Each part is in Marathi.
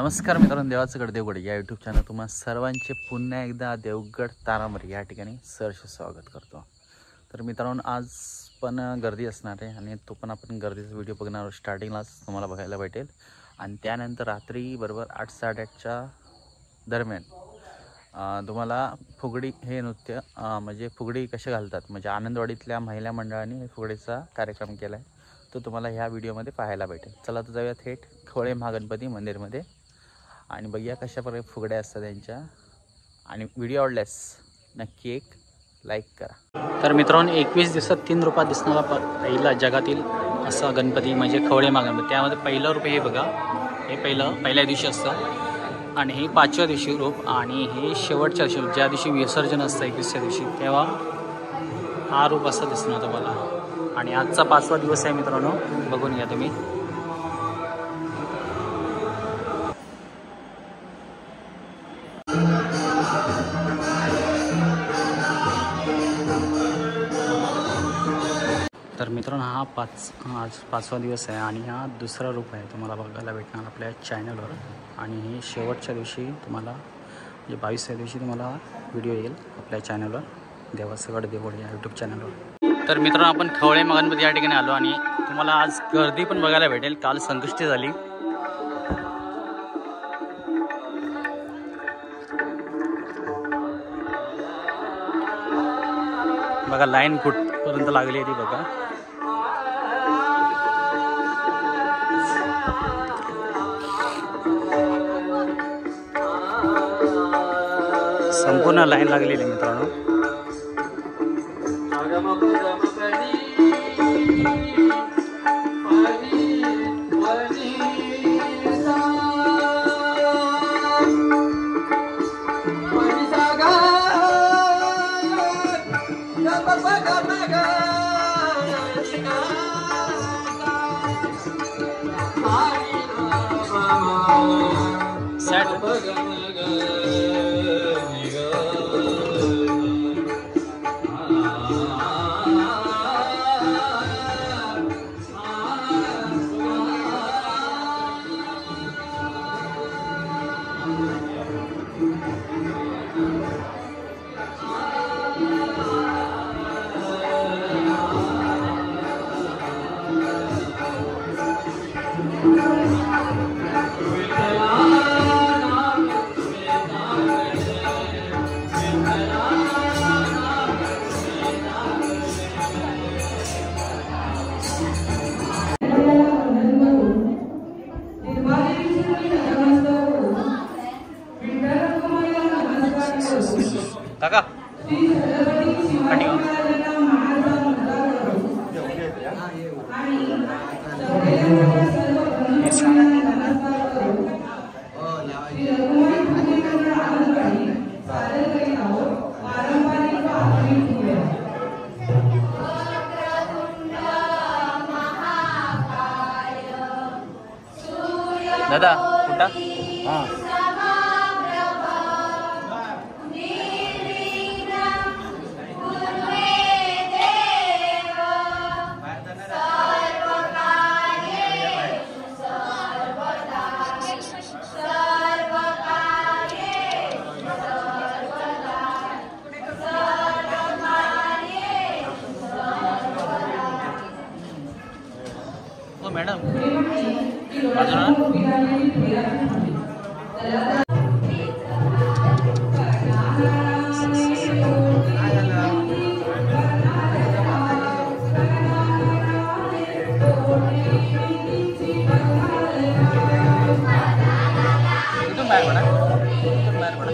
नमस्कार मित्रांनो, देवाचं गड देवगड या यूट्यूब चॅनल तुम्हा सर्वांचे पुन्हा एकदा देवगड तारामरी या ठिकाणी सहर्ष स्वागत करतो। तर मित्रांनो, आज पण गर्दी असणार आहे आणि तो पण आपण गर्दीचा व्हिडिओ बघणार आहोत। स्टार्टिंगलाच तुम्हाला बघायला भेटेल आणि त्यानंतर रात्री बरोबर 8-8:30च्या दरम्यान तुम्हाला फुगडी हे नृत्य म्हणजे फुगडी कसे घालतात म्हणजे आनंदवाडीतल्या महिला मंडळाने हे फुगडीचा कार्यक्रम केला आहे, तो तुम्हाला ह्या व्हिडिओमध्ये पाहायला भेटेल। चला तर जाऊया थेट खवळे महागणपती मंदिरमध्ये आणि बघूया कशा प्रकारे फुगड्या असतात त्यांच्या। आणि व्हिडिओ आवडल्यास नक्की एक लाईक करा। तर मित्रांनो, 21 दिवसात 3 रूपात दिसणारा पहिला जगातील असा गणपती म्हणजे खवळे महागणपती। त्यामध्ये पहिलं रूप हे बघा, हे पहिल्या दिवशी असतं आणि हे 5व्या दिवशी रूप आणि हे शेवटच्या दिवशी ज्या दिवशी विसर्जन असतं 21व्या दिवशी, तेव्हा हा रूप असा दिसणार तुम्हाला। आणि आजचा 5वा दिवस आहे मित्रांनो, बघून घ्या तुम्ही। तर मित्रांनो, आज 5वा दिवस आहे आणि हा दुसरा रूप आहे तुम्हाला बघायला भेटणार आपल्या चॅनलवर। आणि हे शेवटच्या दिवशी तुम्हाला म्हणजे 22व्या दिवशी तुम्हाला व्हिडिओ येईल आपल्या चॅनलवर, देवाचं गड देवगड या यूट्यूब चॅनलवर। तर मित्रांनो, आपण खवळे महागणपती या ठिकाणी आलो आणि तुम्हाला आज गर्दी पण बघायला भेटेल। काल संकष्टी झाली, बघा लाईन कुठपर्यंत लागली आहे ती बघा। संपूर्ण लाईन लागलेली आहे मित्रांनो। काका दादा कुठं हां मॅडम इथून बाहेर पडा, इथून बाहेर पडा।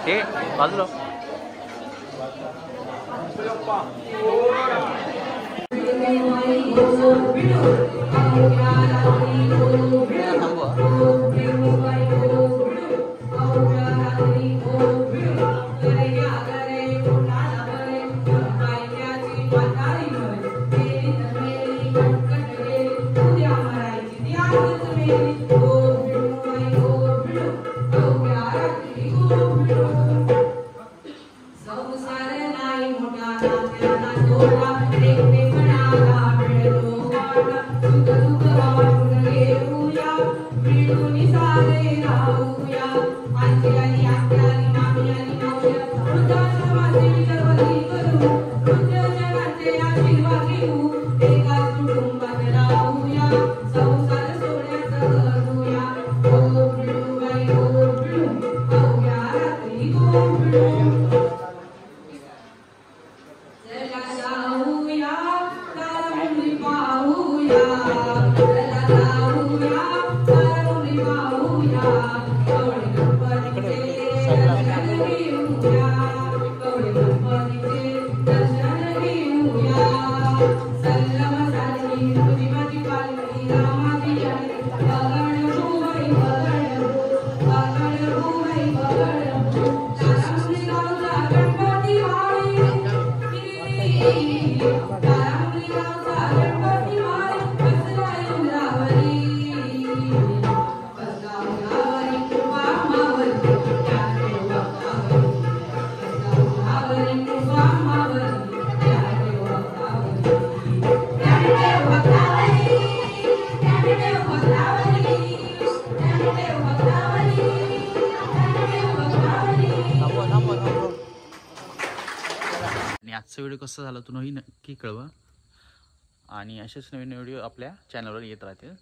हे बाजूला आजचा व्हिडिओ कसा झाला तुम्ही नक्की कळवा आणि असेच नवीन व्हिडिओ आपल्या चॅनलवर येत राहतील.